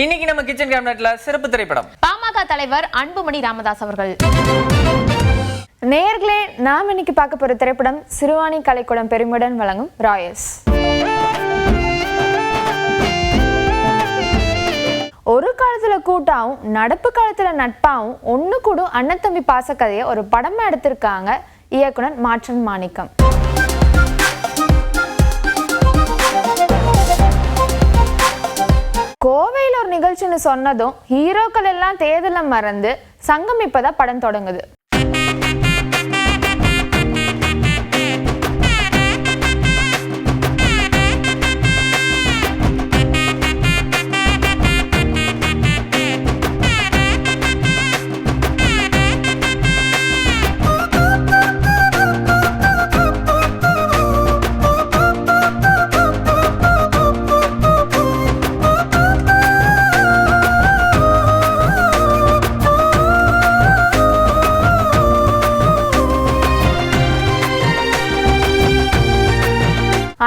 இன்னைக்கு நம்ம கிச்சன் கேபினட்ல சிறப்பு திரைப்படம் பாமக தலைவர் அன்புமணி ராமதாஸ் அவர்கள். நேயர்களே, நாம் இன்னைக்கு பார்க்க போற திரைப்படம் சிறுவாணி கலைக்கூடம் பெருமையுடன் வழங்கும் ராயர்ஸ். ஒரு காலத்துல கூட்டாவும் நடப்பு காலத்துல நட்பாவும் ஒண்ணு கூடும் அண்ணன் தம்பி பாசக்கதையை ஒரு படமா எடுத்திருக்காங்க இயக்குனர் மாற்றன் மாணிக்கம். கோவையில் ஒரு நிகழ்ச்சின்னு சொன்னதும் ஹீரோக்கள் எல்லாம் தேர்தலை மறந்து சங்கமிப்பதா படம் தொடங்குது.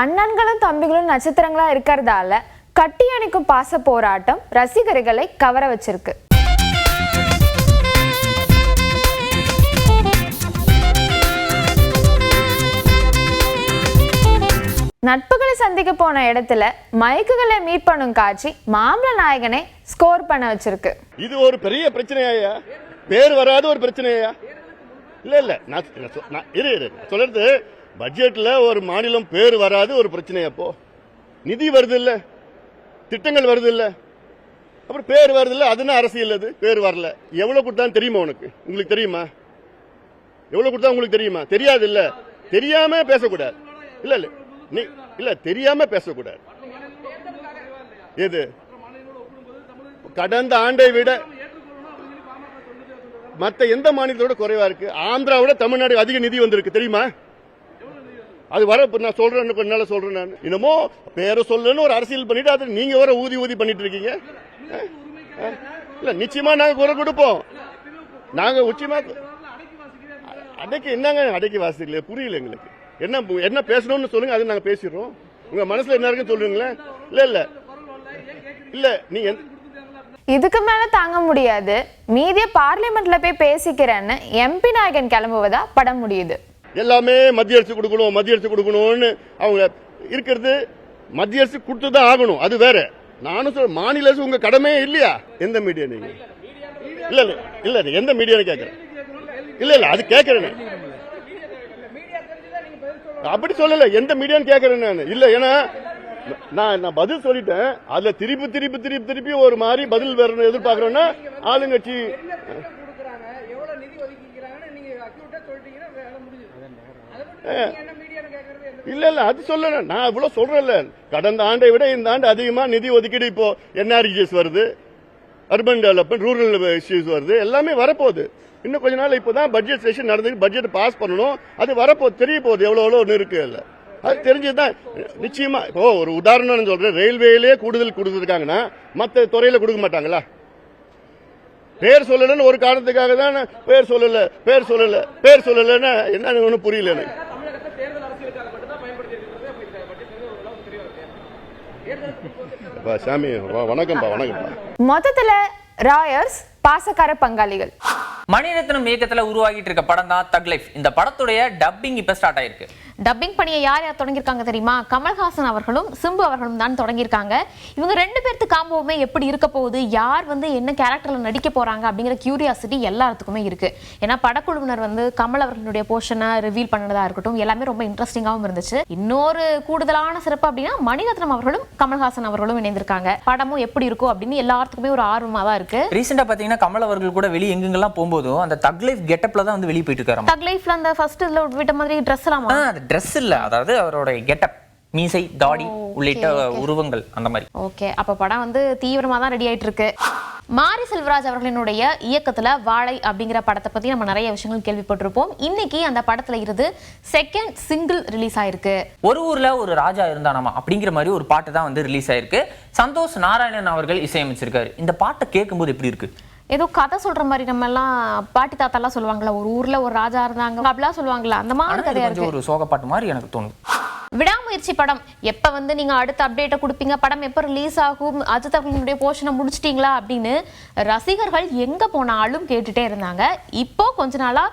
அண்ணன்களும் தம்பிகளும் நட்சத்திரங்களா இருக்கிறதால கட்டி அணைக்கும் பாச போராட்டம் ரசிகர்களை கவர வச்சிருக்கு. நட்புகளை சந்திக்க போன இடத்துல மைக்குகளை மீட் பண்ணும் காட்சி மாம்பழ நாயகனை ஸ்கோர் பண்ண வச்சிருக்கு. இது ஒரு பெரிய பிரச்சனையா? பேர் வராத ஒரு பிரச்சனையா? இல்ல நான் சொல்றது பட்ஜெட்ல ஒரு மாநிலம் பேர் வராது ஒரு பிரச்சனை. அப்போ நிதி வருது இல்ல, திட்டங்கள் வருது இல்ல, அப்புறம் பேர் வருது இல்ல. அதுனா அரசியல். அது பேர் வரல. எவ்வளவு கொடுத்தான்னு தெரியுமா உனக்கு? உங்களுக்கு தெரியுமா? எவ்வளவு கொடுத்தா உங்களுக்கு தெரியுமா? தெரியாது இல்ல. தெரியாம பேசக்கூடாது. இல்ல இல்ல நீ இல்ல தெரியாம பேசக்கூடாது. எது கடந்த ஆண்டை விட மற்ற எந்த மாநிலத்தோட குறைவா இருக்கு? ஆந்திராவோட தமிழ்நாடு அதிக நிதி வந்திருக்கு தெரியுமா? அது வர நான் சொல்றேன், கொஞ்ச சொல்றேன். நான் இன்னமோ பேரை சொல்லணும்னு ஒரு அரசியல் பண்ணிட்டு அது நீங்க வர ஊதி பண்ணிட்டு இருக்கீங்க. இல்ல நிச்சயமா நாங்க குரல் கொடுப்போம். நாங்க உச்சியமா அடைக்கு என்னங்க அடைக்கி வாசிக்கல, புரியல எங்களுக்கு. என்ன பேசணும்னு சொல்லுங்க, அது நாங்க பேசிடுறோம். உங்க மனசுல என்ன இருக்குன்னு சொல்றீங்களேன். இல்ல இல்ல இல்ல நீங்க இதுக்கு மேல தாங்க முடியாது, மீதிய பார்லிமெண்ட்ல போய் பேசிக்கிறேன்னு எம்பி நாயகன் கிளம்புவதா படம் முடியுது. எல்லாமே மத்திய அரசு கொடுக்கணும்னு அவங்க இருக்கிறது. மத்திய அரசு கொடுத்துதான் ஆகணும், அது வேற. நானும் சொல்ல மாநில அரசு உங்க கடமை இல்லையா? எந்த மீடியா நீங்க? இல்ல இல்ல இல்ல எந்த மீடியான்னு கேட்கறேன். இல்ல இல்ல அது கேட்கறேன். அப்படி சொல்லல, எந்த மீடியான்னு கேட்கறேன் நான். இல்ல ஏன்னா நான் பதில் சொல்லிட்டேன். அதுல திருப்பி ஒரு மாதிரி பதில் வேற எதிர்பார்க்கறோம்னா ஆளுங்கட்சி இல்ல இல்ல அது சொல்ல. நான் இவ்வளவு சொல்றேன்ல, கடந்த ஆண்டை விட இந்த ஆண்டு அதிகமா நிதி ஒதுக்கீடு. இப்போ என்ஆர்ஜிஎஸ் வருது, அர்பன் டெவலப்மெண்ட், ரூரல் இஷ்யூஸ் வருது, எல்லாமே வரப்போகுது. இன்னும் கொஞ்ச நாள் இப்பதான் பட்ஜெட் செஷன் நடந்து பட்ஜெட் பாஸ் பண்ணணும். அது வரப்போகுது, தெரிய போகுது எவ்வளவு ஒன்று இருக்கு. இல்ல அது தெரிஞ்சதுதான் நிச்சயமா. இப்போ ஒரு உதாரணம் சொல்றேன், ரயில்வேலயே கூடுதல் கொடுத்துருக்காங்கன்னா மற்ற துறையில கொடுக்க மாட்டாங்களா? பேர் சொல்லலன்னு ஒரு காரணத்துக்காக தான் பேர் சொல்லலன்னா என்ன ஒன்னும் புரியல எனக்கு. சாமி வணக்கம்பா. மொத்தத்துல ராயர்ஸ் பாசக்கார பங்காளிகள். மணிரத்னம் இயக்கத்துல உருவாகிட்டு இருக்க படம் தான் தக் லைஃப். இந்த படத்துடைய டப்பிங் இப்ப ஸ்டார்ட் ஆயிருக்கு. டப்பிங் பணியை யார் தொடங்கியிருக்காங்க தெரியுமா? கமல்ஹாசன் அவர்களும் சிம்பு அவர்களும் தான் தொடங்கியிருக்காங்க. இவங்க ரெண்டு பேருக்கு காம்போவுமே எப்படி இருக்க போகுது, யார் என்ன கேரக்டர்ல நடிக்க போறாங்க அப்படிங்கிற கியூரியாசிட்டி எல்லாத்துக்குமே இருக்கு. ஏன்னா படக்குழுவினர் கமல் அவர்களுடைய போர்ஷனை ரிவீல் பண்ணதா இருக்கட்டும், எல்லாமே ரொம்ப இன்ட்ரெஸ்டிங்காகவும் இருந்துச்சு. இன்னொரு கூடுதலான சிறப்பு அப்படின்னா மணிரத்னம் அவர்களும் கமல்ஹாசன் அவர்களும் இணைந்திருக்காங்க. படமும் எப்படி இருக்கும் அப்படின்னு எல்லாத்துக்குமே ஒரு ஆர்வமா தான் இருக்கு. ரீசெண்டா பாத்தீங்கன்னா கமல் அவர்கள் கூட வெளியே எங்கெங்கெல்லாம் போகும்போதும் அந்த தக் லைஃப் கெட்டப்ல தான் வெளியே போயிட்டு இருக்காரு. தக் லைஃப்ல அந்த ஃபர்ஸ்ட் இதுல விட்ட மாதிரி ட்ரெஸ் எல்லாம் ட்ரெஸ் இல்ல, அதாவது அவரோட கெட்டப், மீசை, தாடி உள்ளிட்ட உருவங்கள் அந்த மாதிரி. ஓகே, அப்ப படம் தீவிரமா தான் ரெடி ஆயிட்டு இருக்கு. மாரி செல்வராஜ் அவர்களினுடைய இயக்கத்துல வாழை அப்படிங்கிற படத்தை பத்தி நம்ம நிறைய விஷயங்கள் கேள்விப்பட்டிருப்போம். இன்னைக்கு அந்த படத்துல இருந்து செகண்ட் சிங்கிள் ரிலீஸ் ஆயிருக்கு. ஒரு ஊர்ல ஒரு ராஜா இருந்தானாமா அப்படிங்கிற மாதிரி ஒரு பாட்டு தான் ரிலீஸ் ஆயிருக்கு. சந்தோஷ் நாராயணன் அவர்கள் இசையமைச்சிருக்காரு. இந்த பாட்டை கேட்கும்போது எப்படி இருக்கு? ஏதோ கதை சொல்ற மாதிரி நம்ம எல்லாம் பாட்டி தாத்தா எல்லாம் சொல்லுவாங்களா, ஒரு ஊர்ல ஒரு ராஜா இருந்தாங்க அப்படிலாம் சொல்லுவாங்களா, அந்த மாதிரி கதையா இருக்கு. ஒரு சோகப்பாட்டு மாதிரி எனக்கு தோணுது. விடாமுயற்சி படம் எப்ப வந்து நீங்க அடுத்த அப்டேட்டை கொடுப்பீங்க, படம் எப்ப ரிலீஸ் ஆகும், அஜித் அவர்களுடைய போர்ஷனை முடிச்சிட்டீங்களா அப்படின்னு ரசிகர்கள் எங்க போனாலும் கேட்டுட்டே இருந்தாங்க. இப்போ கொஞ்ச நாளா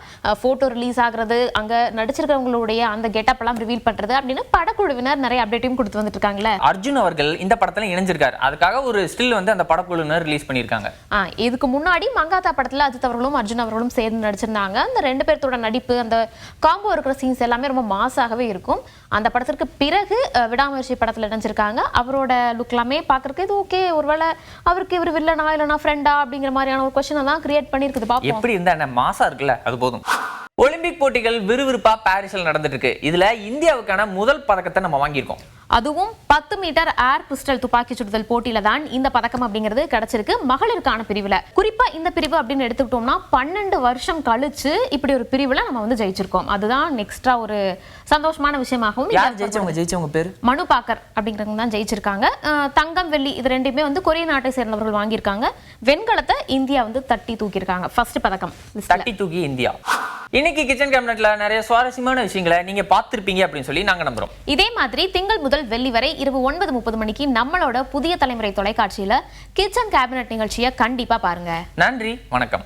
போட்டோ ரிலீஸ் ஆகுறது, அங்க நடிச்சிருக்கிறவங்களுடைய அந்த கெட்டப் எல்லாம் ரிவீல் பண்றது அப்படின்னு படக்குழுவினர் நிறைய அப்டேட்டையும் கொடுத்து வந்துட்டு இருக்காங்களே. அர்ஜுன் அவர்கள் இந்த படத்துல இணைஞ்சிருக்காரு, அதுக்காக ஒரு ஸ்டில் வந்து அந்த படக்குழுவினர் ரிலீஸ் பண்ணிருக்காங்க. இதுக்கு முன்னாடி மங்காத்தா படத்துல அஜித் அவர்களும் அர்ஜுன் அவர்களும் சேர்ந்து நடிச்சிருந்தாங்க. அந்த 2 பேர்த்தோட நடிப்பு, அந்த காம்போ இருக்கிற சீன்ஸ் எல்லாமே ரொம்ப மாசாகவே இருக்கும். அந்த படத்திற்கு பிறகு விடாமுயற்சி படத்துல இணைஞ்சிருக்காங்க. அவரோட லுக் எல்லாமே பாக்குறதுக்கு இது ஓகே, ஒருவேளை அவருக்கு இவர் வில்லனா இல்லனா ஃப்ரெண்டா அப்படிங்கிற மாதிரியான ஒரு क्वेश्चन தான் கிரியேட் பண்ணிருக்குது. பாப்போம் எப்படி இருந்தா என்ன, மாசா இருக்குல்ல, அது போதும். ஒலிம்பிக் போட்டிகள் விறுவிறுப்பா பாரிஸ்ல நடந்துட்டு இருக்கு. இதுல இந்தியாவுக்கான முதல் பதக்கத்தை நம்ம வாங்கியிருக்கோம். அதுவும் 10 மீட்டர் ஏர் பிஸ்டல் துப்பாக்கி சுடுதல் போட்டியில தான் இந்த பதக்கம் அப்படிங்கிறது கிடைச்சிருக்கு, மகளிருக்கான பிரிவுல. குறிப்பா இந்த பிரிவு அப்படின்னு எடுத்துக்கிட்டோம்னா 12 வருஷம் கழிச்சு இப்படி ஒரு பிரிவுல நம்ம வந்து ஜெயிச்சிருக்கோம். அதுதான் எக்ஸ்ட்ரா ஒரு சந்தோஷமான விஷயமாகவும். யார் ஜெயிச்சவங்க பேரு? மனு பாக்கர் அப்படிங்கிறவங்க தான் ஜெயிச்சிருக்காங்க. தங்கம் வெள்ளி இது ரெண்டுமே வந்து கொரிய நாட்டை சேர்ந்தவர்கள் வாங்கியிருக்காங்க. வெண்கலத்தை இந்தியா வந்து தட்டி தூக்கியிருக்காங்க. ஃபர்ஸ்ட் பதக்கம் தட்டி தூக்கி இந்தியா. இன்னைக்கு கிச்சன் கேபினட்ல நிறைய சுவாரஸ்யமான விஷயங்களை நீங்க பார்த்திருப்பீங்க அப்படின்னு சொல்லி நாங்க நம்புறோம். இதே மாதிரி திங்கள் முதல் வெள்ளி வரை இரவு 9:30 மணிக்கு நம்மளோட புதிய தலைமுறை தொலைக்காட்சியில கிச்சன் கேபினட் நிகழ்ச்சியை கண்டிப்பா பாருங்க. நன்றி, வணக்கம்.